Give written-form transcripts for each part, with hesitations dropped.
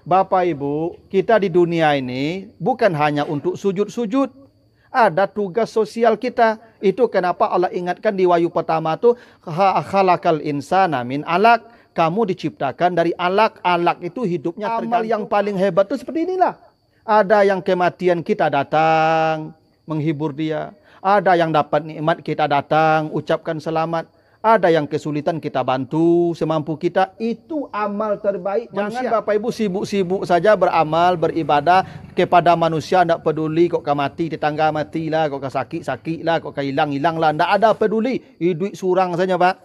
Bapak Ibu, kita di dunia ini bukan hanya untuk sujud-sujud. Ada tugas sosial kita. Itu kenapa Allah ingatkan di wahyu pertama itu, khalaqal insana min alaq. Kamu diciptakan dari alaq. Alaq itu hidupnya tergantung. Amal yang paling hebat itu seperti inilah. Ada yang kematian kita datang, menghibur dia. Ada yang dapat nikmat kita datang, ucapkan selamat. Ada yang kesulitan kita bantu semampu kita. Itu amal terbaik manusia. Jangan Bapak Ibu sibuk-sibuk saja beramal, beribadah kepada manusia. Tidak peduli kok kau mati, tetangga matilah, kok kau sakit-sakit lah, kok kau hilang-hilang lah. Tidak ada peduli. Duit surang saja Pak.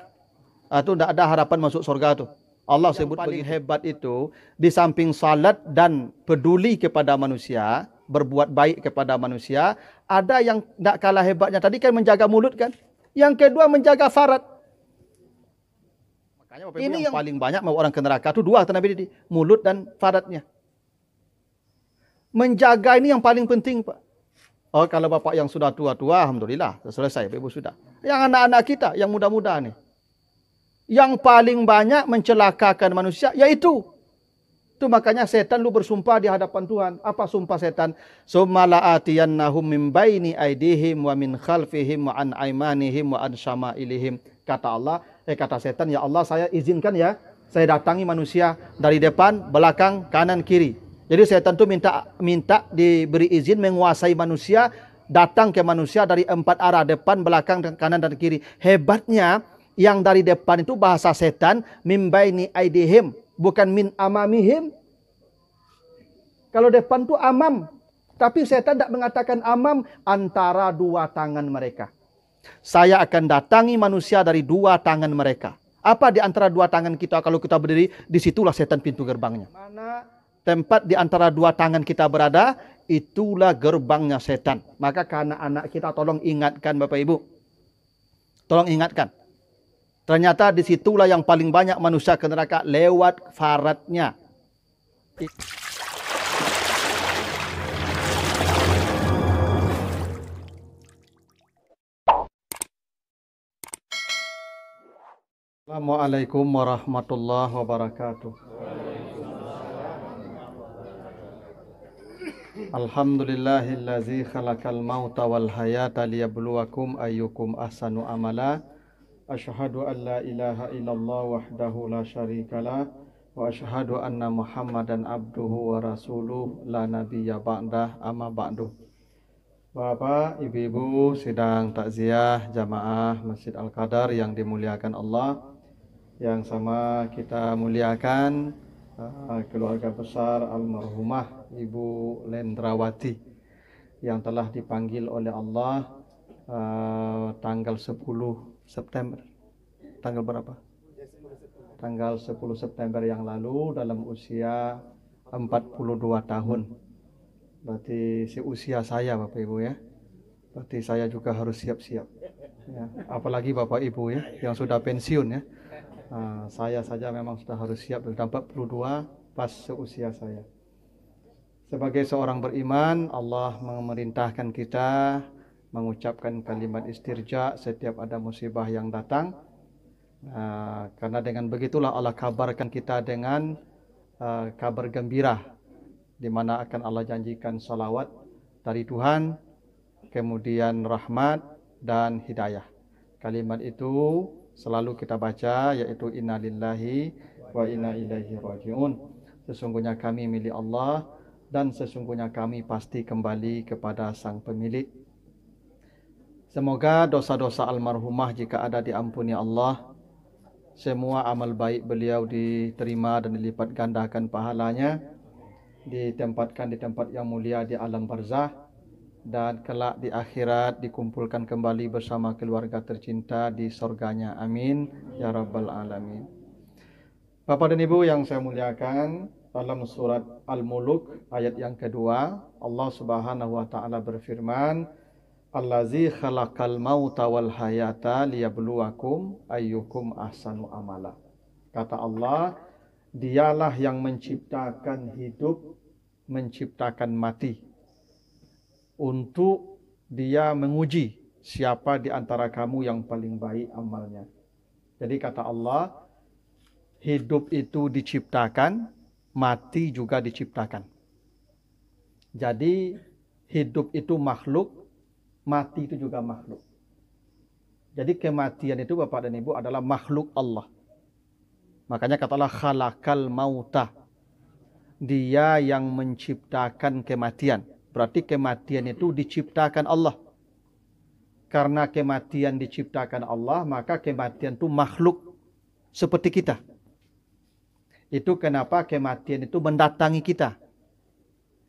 Itu tidak ada harapan masuk surga tu. Allah sebut paling hebat itu di samping salat dan peduli kepada manusia, berbuat baik kepada manusia. Ada yang tidak kalah hebatnya. Tadi kan menjaga mulut kan. Yang kedua menjaga farad. Makanya Bapak Ibu yang paling banyak mau orang ke neraka itu dua kata Nabi, mulut dan faradnya. Menjaga ini yang paling penting Pak. Oh kalau Bapak yang sudah tua-tua, alhamdulillah selesai Bapak Ibu sudah. Yang anak-anak kita yang muda-muda nih, yang paling banyak mencelakakan manusia yaitu itu makanya setan lu bersumpah di hadapan Tuhan. Apa sumpah setan? Summa atiyannahum min baini aidihim wa min khalfihim wa an aimanihim wa an syama'ilihim. Kata Allah, kata setan, ya Allah saya izinkan ya, saya datangi manusia dari depan, belakang, kanan, kiri. Jadi setan itu minta diberi izin menguasai manusia, datang ke manusia dari 4 arah, depan, belakang, kanan, dan kiri. Hebatnya yang dari depan itu bahasa setan, min baini aidihim. Bukan min amamihim. Kalau depan itu amam. Tapi setan tidak mengatakan amam, antara dua tangan mereka. Saya akan datangi manusia dari dua tangan mereka. Apa di antara dua tangan kita kalau kita berdiri? Disitulah setan pintu gerbangnya. Mana tempat di antara dua tangan kita berada, itulah gerbangnya setan. Maka karena anak kita tolong ingatkan Bapak Ibu. Tolong ingatkan. Ternyata disitulah yang paling banyak manusia ke neraka lewat faradnya. Assalamualaikum warahmatullahi wabarakatuh. Alhamdulillahillazi khalaqal mauta wal hayata liyabluwakum ayyukum ahsanu amala. Asyhadu an la ilaha illallah wahdahu la syarikalah wa asyhadu anna Muhammadan abduhu wa rasuluh la nabiyya ba'dah amma ba'du. Bapak, Ibu-ibu sidang takziah jamaah Masjid Al-Qadar yang dimuliakan Allah, yang sama kita muliakan keluarga besar almarhumah Ibu Lendrawati yang telah dipanggil oleh Allah tanggal 10 September. Tanggal berapa? Tanggal 10 September yang lalu dalam usia 42 tahun. Berarti seusia saya Bapak Ibu ya. Berarti saya juga harus siap-siap. Ya. Apalagi Bapak Ibu ya yang sudah pensiun ya. Saya saja memang sudah harus siap. Sudah 42 pas seusia saya. Sebagai seorang beriman, Allah memerintahkan kita mengucapkan kalimat istirja setiap ada musibah yang datang. Karena dengan begitulah Allah kabarkan kita dengan kabar gembira, di mana akan Allah janjikan salawat dari Tuhan, kemudian rahmat dan hidayah. Kalimat itu selalu kita baca, yaitu innalillahi wa inna ilaihi rajiun. Sesungguhnya kami milik Allah dan sesungguhnya kami pasti kembali kepada Sang Pemilik. Semoga dosa-dosa almarhumah jika ada diampuni Allah. Semua amal baik beliau diterima dan dilipat gandakan pahalanya. Ditempatkan di tempat yang mulia di alam barzah. Dan kelak di akhirat dikumpulkan kembali bersama keluarga tercinta di surganya. Amin. Ya Rabbal Alamin. Bapak dan Ibu yang saya muliakan, dalam surat Al-Muluk ayat yang kedua, Allah Subhanahu wa Ta'ala berfirman, Allazi khalaqal mauta wal hayata liyabluwakum ayyukum ahsanu amala. Kata Allah, dialah yang menciptakan hidup, menciptakan mati, untuk dia menguji siapa di antara kamu yang paling baik amalnya. Jadi kata Allah, hidup itu diciptakan, mati juga diciptakan. Jadi hidup itu makhluk, mati itu juga makhluk. Jadi kematian itu Bapak dan Ibu adalah makhluk Allah. Makanya katalah khalaqal mauta. Dia yang menciptakan kematian. Berarti kematian itu diciptakan Allah. Karena kematian diciptakan Allah, maka kematian itu makhluk seperti kita. Itu kenapa kematian itu mendatangi kita.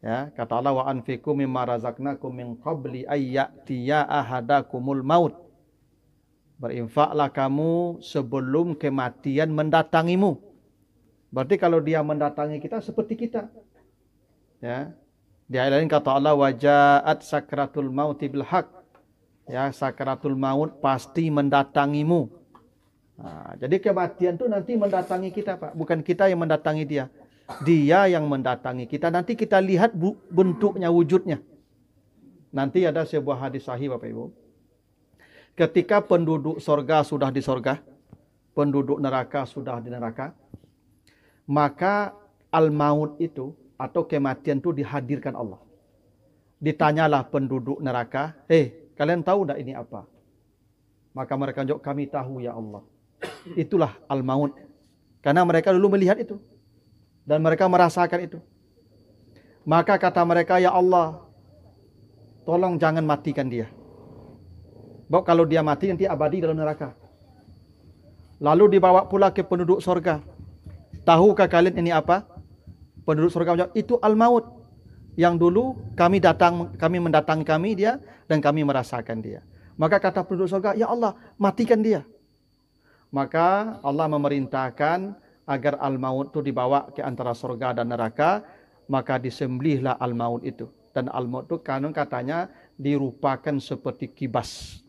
Ya, kata Allah wa anfiqu mimma razaqnakum min qabli ayyatiya ahadakumul maut. Berinfaklah kamu sebelum kematian mendatangimu. Berarti kalau dia mendatangi kita seperti kita. Ya. Di ayat lain kata Allah wajaat sakratul mauti bil haq. Ya, sakratul maut pasti mendatangimu. Nah, jadi kematian itu nanti mendatangi kita, Pak. Bukan kita yang mendatangi dia. Dia yang mendatangi kita. Nanti kita lihat bentuknya, wujudnya. Nanti ada sebuah hadis sahih, Bapak Ibu. Ketika penduduk sorga sudah di sorga, penduduk neraka sudah di neraka, maka al-maut itu atau kematian itu dihadirkan Allah. Ditanyalah penduduk neraka, kalian tahu enggak ini apa? Maka mereka jawab, kami tahu ya Allah. Itulah al-maut. Karena mereka dulu melihat itu. Dan mereka merasakan itu. Maka kata mereka, ya Allah, tolong jangan matikan dia. Sebab kalau dia mati nanti abadi dalam neraka. Lalu dibawa pula ke penduduk sorga. Tahukah kalian ini apa? Penduduk sorga menjawab, itu al-maut. Yang dulu kami mendatangi kami dia dan kami merasakan dia. Maka kata penduduk sorga, ya Allah, matikan dia. Maka Allah memerintahkan agar al-maut itu dibawa ke antara surga dan neraka. Maka disembelihlah al-maut itu. Dan al-maut itu katanya dirupakan seperti kibas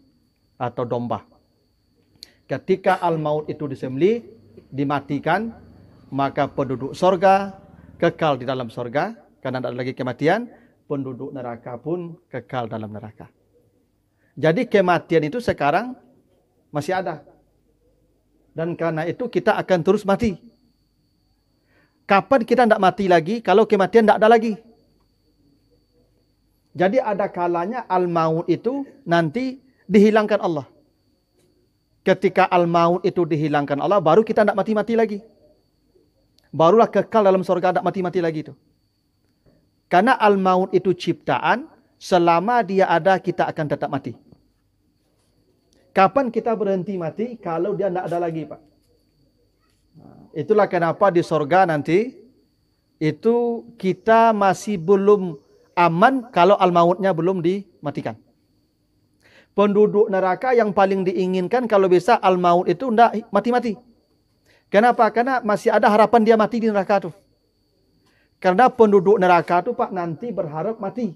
atau domba. Ketika al-maut itu disembelih, dimatikan, maka penduduk surga kekal di dalam surga. Karena tidak ada lagi kematian, penduduk neraka pun kekal dalam neraka. Jadi kematian itu sekarang masih ada. Dan karena itu kita akan terus mati. Kapan kita tidak mati lagi? Kalau kematian tidak ada lagi. Jadi ada kalanya al-maut itu nanti dihilangkan Allah. Ketika al-maut itu dihilangkan Allah, baru kita tidak mati-mati lagi. Barulah kekal dalam surga, tidak mati-mati lagi itu. Karena al-maut itu ciptaan, selama dia ada kita akan tetap mati. Kapan kita berhenti mati? Kalau dia tidak ada lagi, Pak. Itulah kenapa di surga nanti itu kita masih belum aman kalau al-mautnya belum dimatikan. Penduduk neraka yang paling diinginkan kalau bisa al-maut itu tidak mati-mati. Kenapa? Karena masih ada harapan dia mati di neraka itu. Karena penduduk neraka itu, Pak, nanti berharap mati.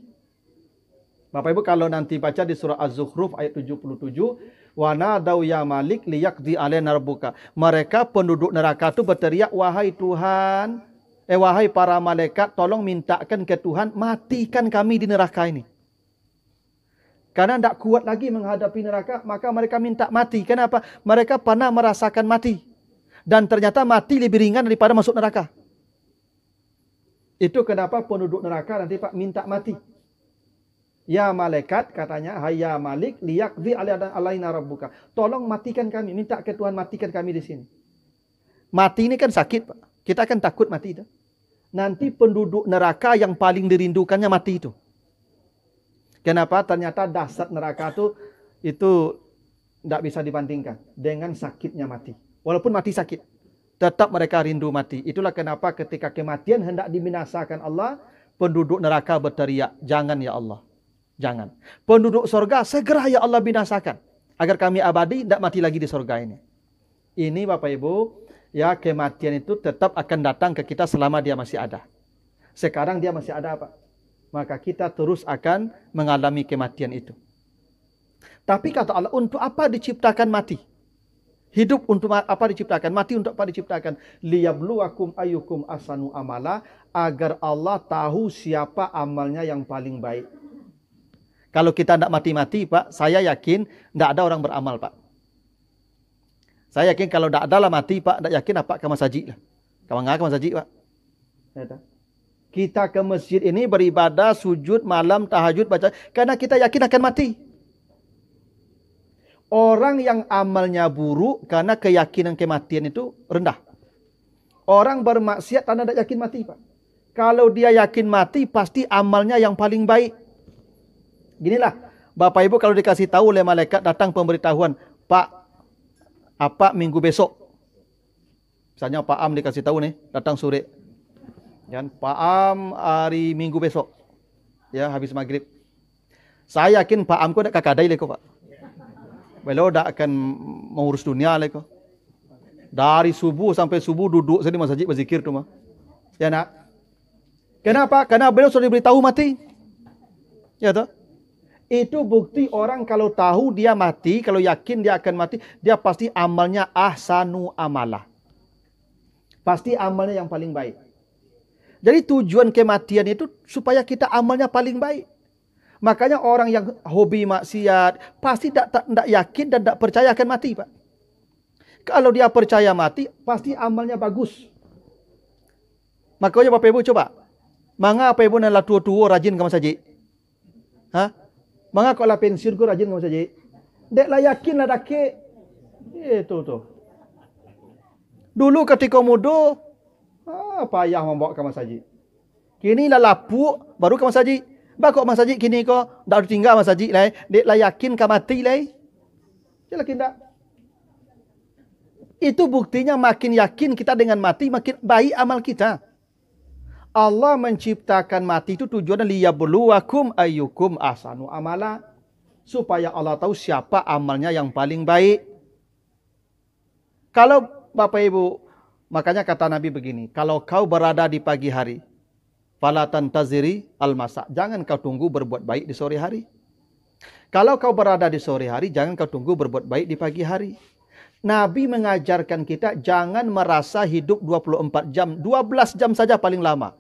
Bapak Ibu kalau nanti baca di surah Az-Zukhruf ayat 77, wa nadau ya malik liyaqdi alaina rabbuka. Mereka penduduk neraka itu berteriak, wahai Tuhan, wahai para malaikat, tolong mintakan ke Tuhan matikan kami di neraka ini. Karena tidak kuat lagi menghadapi neraka, maka mereka minta mati. Kenapa? Mereka pernah merasakan mati. Dan ternyata mati lebih ringan daripada masuk neraka. Itu kenapa penduduk neraka nanti, Pak, minta mati. Ya malaikat, katanya, hayya malik liyaqdi alaina rabbuka. Tolong matikan kami, minta ke Tuhan matikan kami di sini. Mati ini kan sakit, Pak. Kita akan takut mati itu. Nanti penduduk neraka yang paling dirindukannya mati itu. Kenapa? Ternyata dasar neraka itu tidak bisa dibandingkan dengan sakitnya mati. Walaupun mati sakit, tetap mereka rindu mati. Itulah kenapa ketika kematian hendak dibinasakan Allah, penduduk neraka berteriak, jangan ya Allah. Jangan. Penduduk surga segera ya Allah binasakan. Agar kami abadi, tidak mati lagi di surga ini. Ini Bapak Ibu, ya kematian itu tetap akan datang ke kita selama dia masih ada. Sekarang dia masih ada, Pak. Maka kita terus akan mengalami kematian itu. Tapi kata Allah, untuk apa diciptakan mati? Hidup untuk apa diciptakan? Mati untuk apa diciptakan? Liyabluwakum ayyukum ahsanu amala. Agar Allah tahu siapa amalnya yang paling baik. Kalau kita tidak mati-mati, Pak, saya yakin tidak ada orang beramal, Pak. Saya yakin kalau tidak ada lah mati, Pak, tidak yakin apa kamu saji lah. Kamu nggak kamu saji, Pak. Ya, tak? Kita ke masjid ini beribadah, sujud, malam, tahajud, baca. Karena kita yakin akan mati. Orang yang amalnya buruk karena keyakinan kematian itu rendah. Orang bermaksiat karena tidak yakin mati, Pak. Kalau dia yakin mati, pasti amalnya yang paling baik. Ginilah, Bapak Ibu kalau dikasih tahu oleh malaikat datang pemberitahuan, Pak, apa minggu besok? Misalnya Pak Am dikasih tahu nih, datang sore. Kan, Pak Am hari minggu besok. Ya, habis maghrib. Saya yakin Pak Am kok tak kakadai leko, Pak. Beliau tak akan mengurus dunia leko. Dari subuh sampai subuh duduk di masjid berzikir tu mah. Ya nak. Kenapa? Karena beliau sudah diberitahu mati. Ya toh? Itu bukti orang kalau tahu dia mati, kalau yakin dia akan mati, dia pasti amalnya ahsanu amalah. Pasti amalnya yang paling baik. Jadi tujuan kematian itu supaya kita amalnya paling baik. Makanya orang yang hobi maksiat pasti tidak yakin dan tidak percaya akan mati, Pak. Kalau dia percaya mati, pasti amalnya bagus. Makanya Bapak Ibu coba. Manga Bapak Ibu nak tua-tua rajin ke masjid? Hah? Manga kalau lah pensiun ko rajin ke masjid? Dek lah yakin lah dake. Itu tuh. Dulu ketika muda, payah membawa ke masjid. Kini lah lapuk, baru ke masjid. Bakok masjid kini ko, tak tinggal masjid lah. Dek lah yakin ke mati lah. Dia yakin tak? Itu buktinya makin yakin kita dengan mati, makin baik amal kita. Allah menciptakan mati itu tujuannya liyabluwakum ayyukum ahsanu amala. Supaya Allah tahu siapa amalnya yang paling baik. Kalau Bapak Ibu, makanya kata Nabi begini, kalau kau berada di pagi hari, fala tantaziri al-masa. Jangan kau tunggu berbuat baik di sore hari. Kalau kau berada di sore hari, jangan kau tunggu berbuat baik di pagi hari. Nabi mengajarkan kita jangan merasa hidup 24 jam. 12 jam saja paling lama.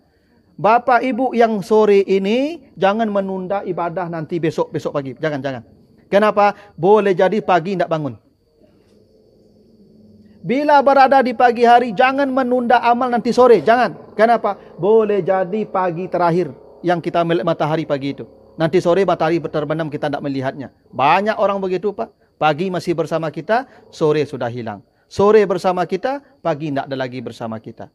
Bapak Ibu yang sore ini, jangan menunda ibadah nanti besok pagi. Jangan. Kenapa? Boleh jadi pagi tidak bangun. Bila berada di pagi hari, jangan menunda amal nanti sore. Jangan. Kenapa? Boleh jadi pagi terakhir yang kita melihat matahari pagi itu. Nanti sore matahari terbenam, kita tidak melihatnya. Banyak orang begitu, Pak. Pagi masih bersama kita, sore sudah hilang. Sore bersama kita, pagi tidak ada lagi bersama kita.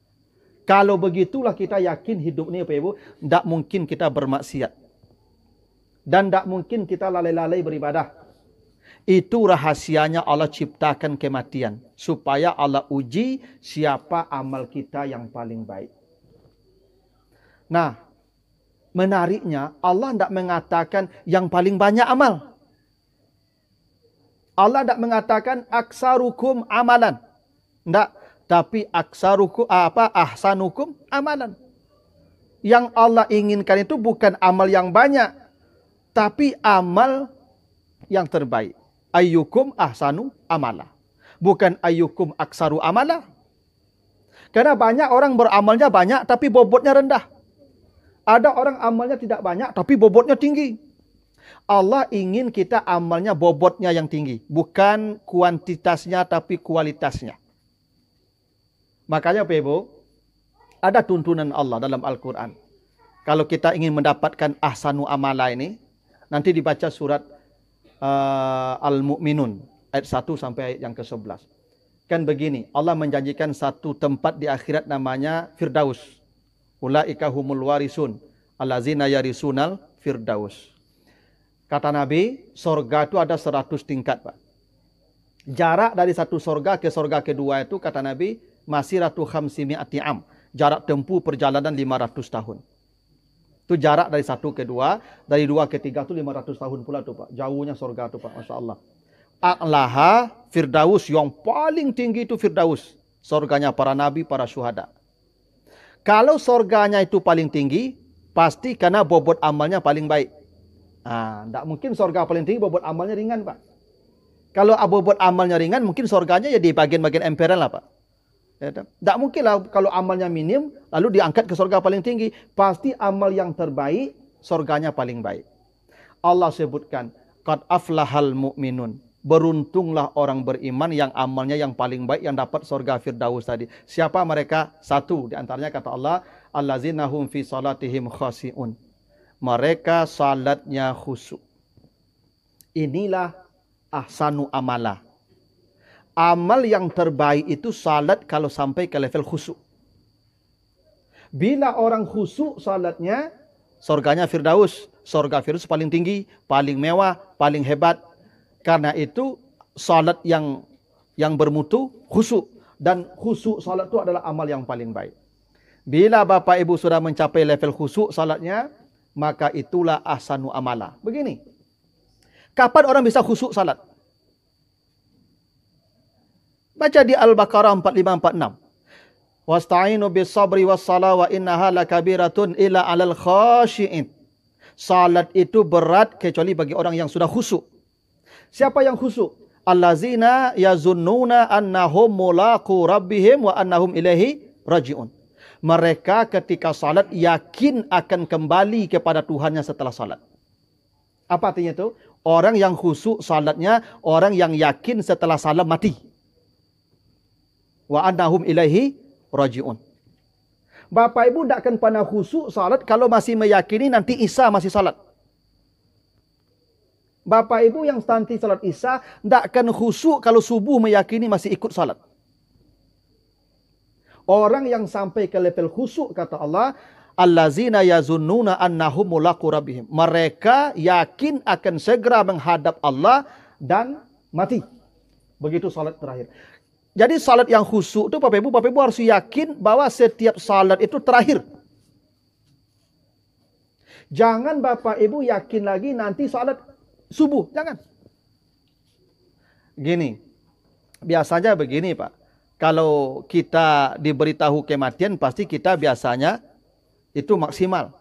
Kalau begitulah kita yakin hidup ini, Bapak Ibu, tidak mungkin kita bermaksiat. Dan tidak mungkin kita lalai-lalai beribadah. Itu rahasianya Allah ciptakan kematian. Supaya Allah uji siapa amal kita yang paling baik. Nah, menariknya Allah tidak mengatakan yang paling banyak amal. Allah tidak mengatakan aksarukum amalan. Tidak. Tapi aksarukum ahsanukum amalan. Yang Allah inginkan itu bukan amal yang banyak. Tapi amal yang terbaik. Ayyukum ahsanu amala. Bukan ayyukum aksaru amala. Karena banyak orang beramalnya banyak tapi bobotnya rendah. Ada orang amalnya tidak banyak tapi bobotnya tinggi. Allah ingin kita amalnya bobotnya yang tinggi. Bukan kuantitasnya tapi kualitasnya. Makanya Bapak Ibu, ada tuntunan Allah dalam Al-Quran. Kalau kita ingin mendapatkan ahsanu amala ini, nanti dibaca surat Al-Mu'minun. Ayat 1 sampai ayat yang ke-11. Kan begini, Allah menjanjikan satu tempat di akhirat namanya Firdaus. Ulaika humul warisun. Allazina yarisunal Firdaus. Kata Nabi, sorga itu ada 100 tingkat, Pak. Jarak dari satu sorga ke sorga kedua itu, kata Nabi, masiratu khamsimi'ati am. Jarak tempuh perjalanan 500 tahun. Itu jarak dari satu ke dua. Dari dua ke tiga itu 500 tahun pula tuh, Pak. Jauhnya sorga tuh, Pak. Masya Allah. A'laha Firdaus. Yang paling tinggi itu Firdaus. Sorganya para nabi, para syuhada. Kalau sorganya itu paling tinggi, pasti karena bobot amalnya paling baik. Tidak mungkin sorga paling tinggi bobot amalnya ringan, Pak. Kalau bobot amalnya ringan, mungkin sorganya ya di bagian-bagian emperan lah, Pak. Tidak mungkin lah kalau amalnya minim, lalu diangkat ke sorga paling tinggi. Pasti amal yang terbaik, sorganya paling baik. Allah sebutkan, qad aflahal mu'minun. Beruntunglah orang beriman yang amalnya yang paling baik, yang dapat sorga Firdaus tadi. Siapa mereka? Satu, di antaranya kata Allah, allazina hum fi salatihim khashi'un. Mereka salatnya khusyuk. Inilah ahsanu amala. Amal yang terbaik itu salat kalau sampai ke level khusyuk. Bila orang khusyuk salatnya, surganya Firdaus. Surga Firdaus paling tinggi, paling mewah, paling hebat. Karena itu salat yang bermutu khusyuk. Dan khusyuk salat itu adalah amal yang paling baik. Bila Bapak Ibu sudah mencapai level khusyuk salatnya, maka itulah ahsanu amala. Begini. Kapan orang bisa khusyuk salat? Baca di Al-Baqarah 4546. Wasta'inu bis-sabri was-salah wa innaha lakabiratun illa 'alal khashi'in. Salat itu berat kecuali bagi orang yang sudah khusyuk. Siapa yang khusyuk? Allazina yazunnuna annahum mulaqu rabbihim wa annahum ilaihi raji'un. Mereka ketika salat yakin akan kembali kepada Tuhannya setelah salat. Apa artinya itu? Orang yang khusyuk salatnya, orang yang yakin setelah salat mati. Wa annahum ilaihi raji'un. Bapak Ibu tidak akan pernah khusyuk salat kalau masih meyakini nanti Isya masih salat. Bapak Ibu yang nanti salat Isya tidak akan khusyuk kalau subuh meyakini masih ikut salat. Orang yang sampai ke level khusyuk kata Allah, allazina yazunnuna annahum mulaqu rabbihim. Mereka yakin akan segera menghadap Allah dan mati. Begitu salat terakhir. Jadi salat yang khusyuk itu Bapak Ibu harus yakin bahwa setiap salat itu terakhir. Jangan Bapak Ibu yakin lagi nanti salat subuh. Jangan. Gini. Biasanya begini Pak. Kalau kita diberitahu kematian pasti kita biasanya itu maksimal.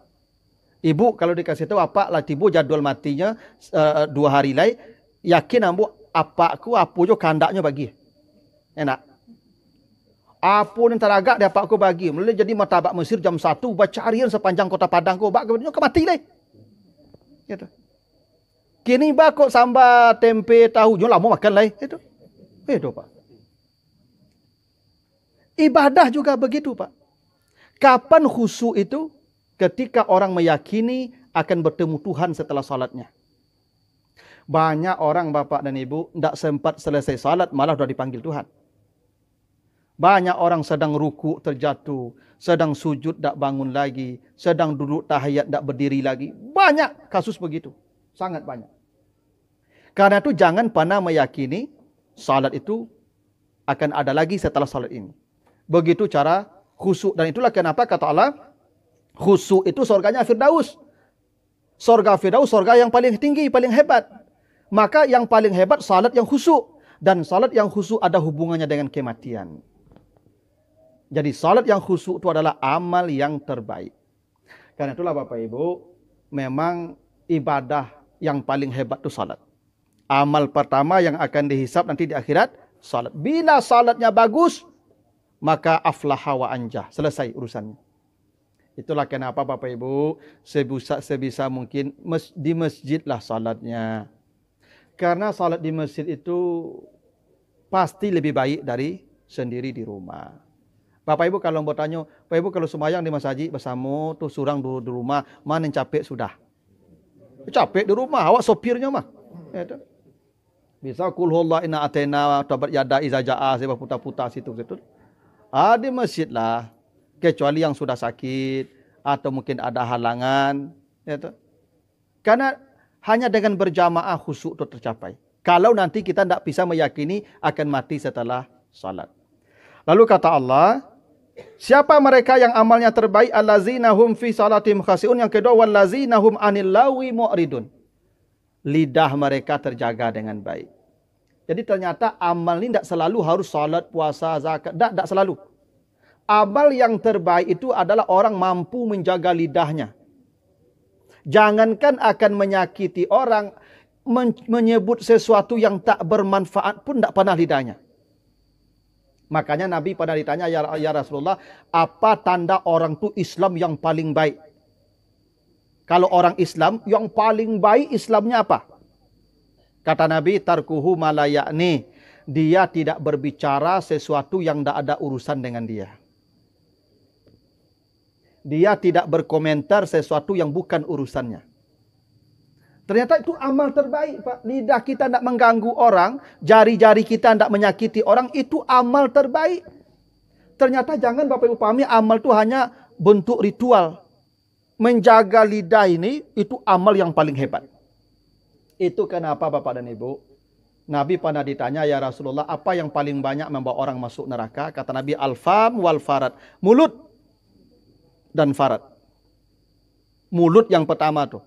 Ibu kalau dikasih tahu apa lah ibu jadwal matinya 2 hari lagi. Yakin ambu apaku jo kandaknya bagi. Enak. Apa yang teragak dia pak ko bagi. Mulai jadi martabak Mesir jam 1 baca harian sepanjang kota Padang ko bak ke mati leh. Gitu. Kini bak kok sambal tempe tahu jo lama makan leh itu. Itu Pak. Ibadah juga begitu Pak. Kapan khusyuk itu? Ketika orang meyakini akan bertemu Tuhan setelah salatnya. Banyak orang Bapak dan Ibu tidak sempat selesai salat malah sudah dipanggil Tuhan. Banyak orang sedang ruku terjatuh, sedang sujud tak bangun lagi, sedang duduk tahiyat tak berdiri lagi. Banyak kasus begitu. Sangat banyak. Karena itu jangan pernah meyakini salat itu akan ada lagi setelah salat ini. Begitu cara khusyuk. Dan itulah kenapa kata Allah, khusyuk itu surganya Firdaus. Surga Firdaus, surga yang paling tinggi, paling hebat. Maka yang paling hebat salat yang khusyuk. Dan salat yang khusyuk ada hubungannya dengan kematian. Jadi salat yang khusyuk itu adalah amal yang terbaik. Karena itulah Bapak Ibu, memang ibadah yang paling hebat itu salat. Amal pertama yang akan dihisab nanti di akhirat, salat. Bila salatnya bagus, maka aflaha wa anjah. Selesai urusannya. Itulah kenapa Bapak Ibu, sebisa mungkin di masjidlah salatnya. Karena salat di masjid itu pasti lebih baik dari sendiri di rumah. Bapak Ibu kalau bertanya, Bapak Ibu kalau sembahyang di masjid bersama tu surang di rumah, mana yang capek sudah? Capek di rumah, awak sopirnya mah. Ya, bisa kul huwallahu inna atena tabat yada iza jaa sebab putar-putar situ-situ. Di masjid lah, kecuali yang sudah sakit atau mungkin ada halangan. Ya, karena hanya dengan berjamaah khusyuk itu tercapai. Kalau nanti kita tidak bisa meyakini akan mati setelah salat. Lalu kata Allah, siapa mereka yang amalnya terbaik? Allazina hum fi salatihim khashi'un. Yang kedua, wallazina hum 'anil lagwi mu'ridun. Lidah mereka terjaga dengan baik. Jadi ternyata amal ini tidak selalu harus salat, puasa, zakat. Tidak selalu. Amal yang terbaik itu adalah orang mampu menjaga lidahnya. Jangankan akan menyakiti orang, menyebut sesuatu yang tak bermanfaat pun tidak pernah lidahnya. Makanya Nabi pernah ditanya, ya Rasulullah, apa tanda orang itu Islam yang paling baik? Kalau orang Islam, yang paling baik Islamnya apa? Kata Nabi, tarkuhu malayakni. Dia tidak berbicara sesuatu yang tidak ada urusan dengan dia. Dia tidak berkomentar sesuatu yang bukan urusannya. Ternyata itu amal terbaik, Pak. Lidah kita tidak mengganggu orang, jari-jari kita tidak menyakiti orang, itu amal terbaik. Ternyata jangan Bapak Ibu pahami amal itu hanya bentuk ritual. Menjaga lidah ini itu amal yang paling hebat. Itu kenapa Bapak dan Ibu, Nabi pernah ditanya, ya Rasulullah, apa yang paling banyak membawa orang masuk neraka? Kata Nabi, al-fam wal farad. Mulut dan farad. Mulut yang pertama tuh.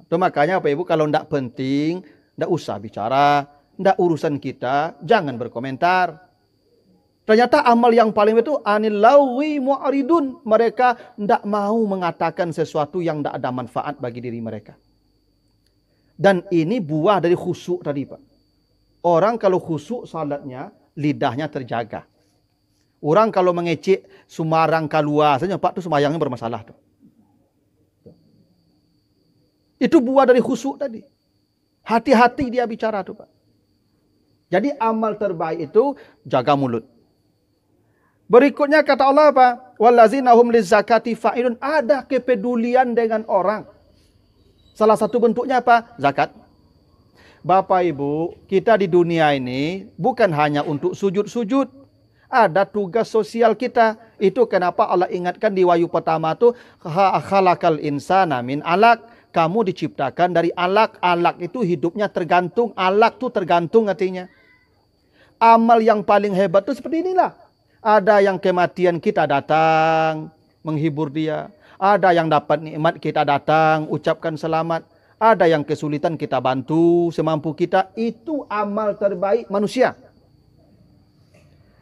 Itu makanya Bapak Ibu kalau tidak penting, tidak usah bicara, tidak urusan kita, jangan berkomentar. Ternyata amal yang paling itu anil lawi mu'aridun. Mereka tidak mau mengatakan sesuatu yang tidak ada manfaat bagi diri mereka. Dan ini buah dari khusyuk tadi, Pak. Orang kalau khusyuk salatnya, lidahnya terjaga. Orang kalau mengecek sumarang keluar saja, Pak, itu sembahyangnya bermasalah tuh. Itu buah dari khusyuk tadi. Hati-hati dia bicara tuh, Pak. Jadi amal terbaik itu jaga mulut. Berikutnya kata Allah apa? Wallazina hum lizakati fa'ilun. Ada kepedulian dengan orang. Salah satu bentuknya apa? Zakat. Bapak Ibu, kita di dunia ini bukan hanya untuk sujud-sujud. Ada tugas sosial kita. Itu kenapa Allah ingatkan di wahyu pertama itu khalaqal insana min alaq. Kamu diciptakan dari alaq. Alaq itu hidupnya tergantung. Alaq itu tergantung artinya. Amal yang paling hebat itu seperti inilah. Ada yang kematian kita datang menghibur dia. Ada yang dapat nikmat kita datang ucapkan selamat. Ada yang kesulitan kita bantu semampu kita. Itu amal terbaik manusia.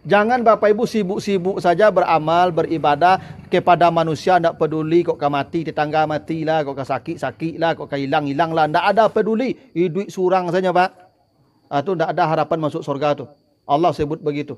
Jangan Bapak Ibu sibuk-sibuk saja beramal, beribadah kepada manusia, tidak peduli kok mati, tetangga mati lah, kok sakit-sakit lah, kok hilang-hilang lah. Tidak ada peduli. Duit surang saja, Pak. Itu tidak ada harapan masuk surga tu. Allah sebut begitu.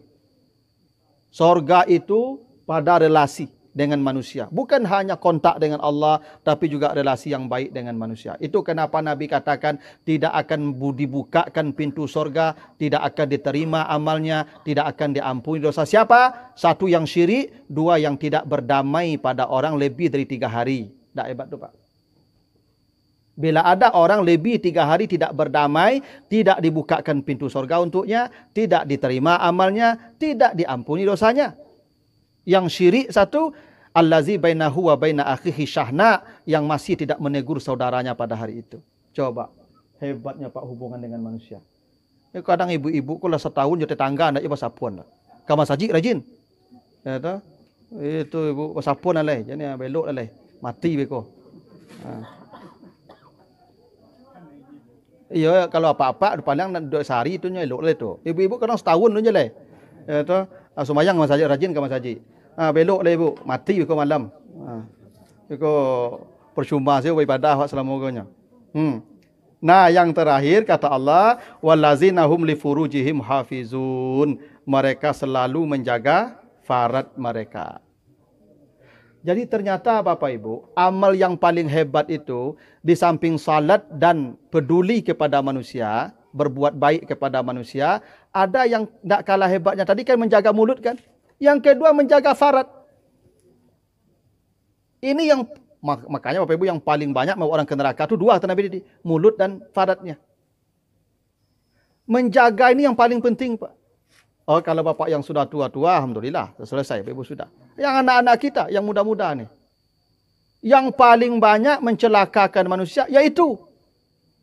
Surga itu pada relasi dengan manusia. Bukan hanya kontak dengan Allah, tapi juga relasi yang baik dengan manusia. Itu kenapa Nabi katakan tidak akan dibukakan pintu surga, tidak akan diterima amalnya, tidak akan diampuni dosa. Siapa? Satu yang syirik, dua yang tidak berdamai pada orang lebih dari 3 hari. Tak hebat tu, Pak. Bila ada orang lebih 3 hari tidak berdamai, tidak dibukakan pintu surga untuknya, tidak diterima amalnya, tidak diampuni dosanya. Yang syirik satu, allazi bainahu wa baina akhihi syahna, yang masih tidak menegur saudaranya pada hari itu. Coba hebatnya Pak hubungan dengan manusia. Kadang ibu-ibu kalau setahun jadi tetangga ndak iba sapuan lah. Kamu saji rajin. Ya toh? Itu ibu sapuan alai, jadi belok alai. Mati beko. Iya kalau apa-apa paling 2 hari itu elok le tu. Ibu-ibu kadang setahun tu je le. Ya toh? Sumayang mas saja rajin kamu saji. Belok le ibu, mati beko malam. Beko percuma saya beribadah selamanya. Nah, yang terakhir kata Allah, wallazina hum li furujihim hafizun. Mereka selalu menjaga farad mereka. Jadi ternyata Bapak Ibu, amal yang paling hebat itu di samping salat dan peduli kepada manusia, berbuat baik kepada manusia, ada yang tidak kalah hebatnya. Tadi kan menjaga mulut kan? Yang kedua menjaga farad. Ini yang makanya Bapak Ibu yang paling banyak mau orang ke neraka itu 2 kata Nabi tadi, mulut dan faradnya. Menjaga ini yang paling penting, Pak. Oh, kalau Bapak yang sudah tua-tua, alhamdulillah, selesai Bapak Ibu sudah. Yang anak-anak kita, yang muda-muda nih. Yang paling banyak mencelakakan manusia yaitu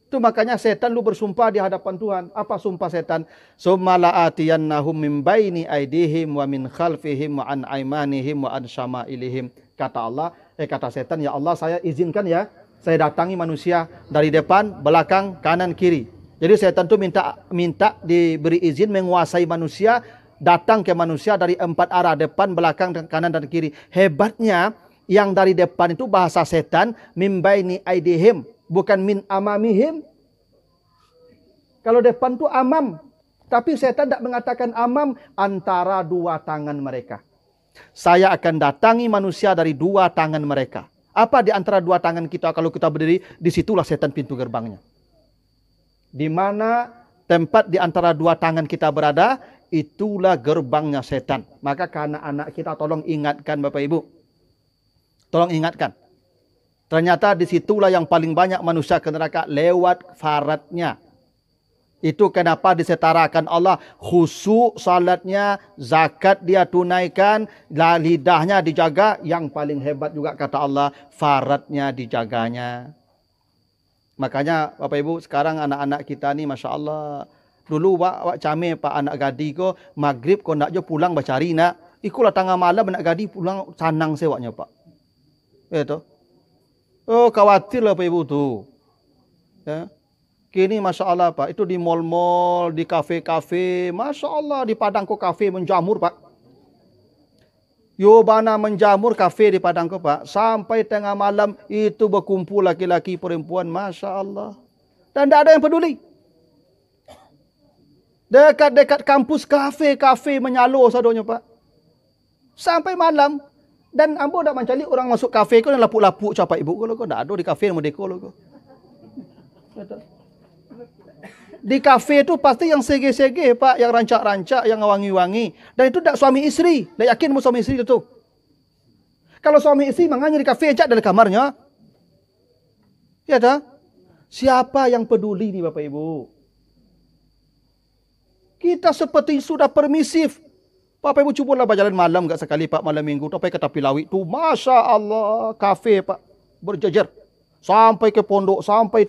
itu makanya setan lu bersumpah di hadapan Tuhan. Apa sumpah setan? Summa la'atiyannahum min baini aidihim wa min khalfihim wa an aimanihim wa an syama'ilihim. Kata Allah, kata setan, ya Allah saya izinkan ya, saya datangi manusia dari depan, belakang, kanan, kiri. Jadi setan itu minta diberi izin menguasai manusia, datang ke manusia dari 4 arah, depan, belakang, kanan dan kiri. Hebatnya yang dari depan itu bahasa setan min baini aidihim, bukan min amamihim. Kalau depan itu amam, tapi setan tidak mengatakan amam, antara 2 tangan mereka. Saya akan datangi manusia dari 2 tangan mereka. Apa di antara 2 tangan kita kalau kita berdiri? Disitulah setan pintu gerbangnya. Di mana tempat di antara 2 tangan kita berada, itulah gerbangnya setan. Maka karena anak kita tolong ingatkan Bapak Ibu. Tolong ingatkan. Ternyata disitulah yang paling banyak manusia ke neraka lewat faradnya. Itu kenapa disetarakan Allah. Khusyuk salatnya, zakat dia tunaikan, lidahnya dijaga. Yang paling hebat juga kata Allah, faradnya dijaganya. Makanya Bapak Ibu sekarang anak-anak kita ni Masya Allah. Dulu wak camir pak anak gadi ko, maghrib ko nak je pulang bercari nak. Ikulah tengah malam anak gadi pulang sanang sewaknya pak. Ya tu. Oh khawatirlah Bapak Ibu tu. Ya. Kini Masya Allah Pak, itu di mall-mall, di kafe-kafe, Masya Allah di Padangko kafe menjamur Pak. Yobana menjamur kafe di Padangko Pak. Sampai tengah malam itu berkumpul laki-laki perempuan, Masya Allah. Dan tidak ada yang peduli. Dekat-dekat kampus kafe-kafe menyalur sadonya Pak. Sampai malam. Dan ambo tak mencari orang masuk kafe kau yang lapuk-lapuk capai ibu kau. Kau tak ada di kafe Merdeka kau. Di kafe itu pasti yang sege-sege Pak, yang rancak-rancak, yang wangi-wangi. Dan itu tak suami isteri. Tak yakin mau suami isteri itu. Kalau suami isteri manganya di kafe, cak dalam kamarnya. Ya tak? Siapa yang peduli ni Bapak Ibu? Kita seperti sudah permisif. Bapak Ibu cubalah berjalan malam enggak sekali Pak, malam minggu. Sampai ke tepi laut tu, Masya Allah, kafe Pak, berjejer. Sampai ke pondok, sampai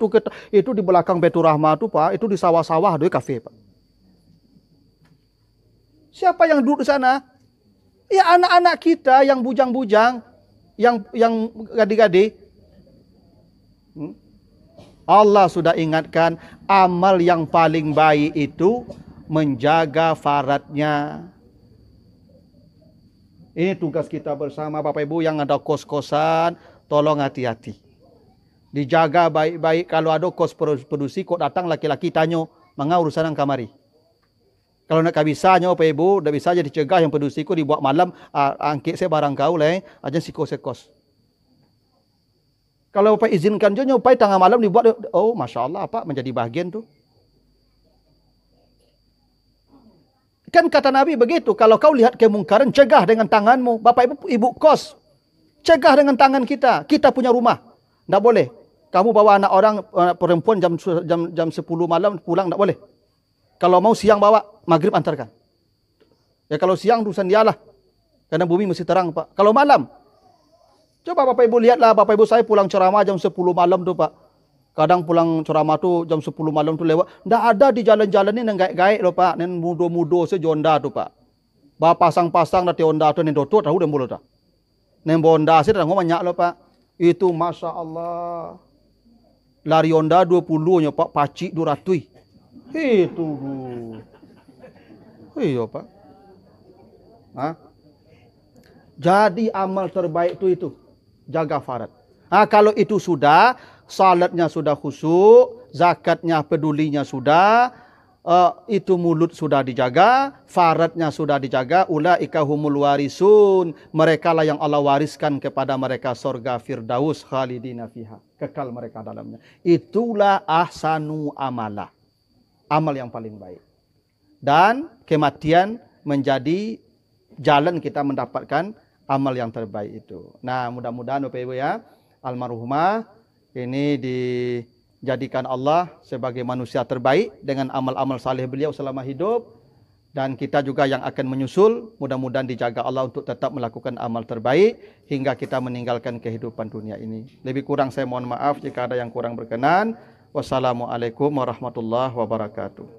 itu di belakang Baitur Rahmah tu Pak, itu di sawah-sawah ada kafe Pak. Siapa yang duduk di sana? Ya anak-anak kita yang bujang-bujang, yang gadi-gadi. Allah sudah ingatkan amal yang paling baik itu menjaga faradnya. Ini tugas kita bersama Bapak Ibu yang ada kos-kosan, tolong hati-hati. Dijaga baik-baik. Kalau ada kos produksi, kok datang laki-laki tanya, manga urusan yang kamari. Kalau nak kabisanya, Bapak Ibu, dah bisa jadi cegah yang produksi ko dibuat malam, angkit saya barang kau lah, aja sikos-sekos. Kalau Bapak izinkan je, nyopai tengah malam dibuat, oh Masya Allah Pak, menjadi bahagian tu. Kan kata Nabi begitu, kalau kau lihat kemungkaran, cegah dengan tanganmu. Bapak Ibu kos, cegah dengan tangan kita. Kita punya rumah, tak boleh. Kamu bawa anak orang perempuan jam 10 malam pulang tak boleh. Kalau mau siang bawa, maghrib antarkan. Ya kalau siang urusan dialah. Karena bumi mesti terang Pak. Kalau malam, coba Bapak Ibu lihatlah, Bapak Ibu saya pulang ceramah jam 10 malam tu Pak. Kadang pulang ceramah tu jam 10 malam tu lewat. Tak ada di jalan-jalan ni yang gaik-gaik loh Pak. Yang mudo-mudo sejonda tu Pak. Bapak pasang-pasang dah tionda tu, yang dotot tahu dan bulu dah. Yang bonda sih dah banyak loh Pak. Itu Masya Allah. Lari Honda 20 nya Pak, pacik 200. Itu. Iya Pak. Jadi amal terbaik itu jaga farad. Kalau itu sudah, salatnya sudah khusyuk, zakatnya pedulinya sudah, itu mulut sudah dijaga, faradnya sudah dijaga, ulaika humul warisun, mereka lah yang Allah wariskan kepada mereka surga firdaus khalidina fiha, kekal mereka dalamnya. Itulah ahsanu amalah, amal yang paling baik. Dan kematian menjadi jalan kita mendapatkan amal yang terbaik itu. Nah, mudah-mudahan Bapak Ibu ya, almarhumah ini dijadikan Allah sebagai manusia terbaik dengan amal-amal saleh beliau selama hidup. Dan kita juga yang akan menyusul, mudah-mudahan dijaga Allah untuk tetap melakukan amal terbaik hingga kita meninggalkan kehidupan dunia ini. Lebih kurang saya mohon maaf jika ada yang kurang berkenan. Wassalamualaikum warahmatullahi wabarakatuh.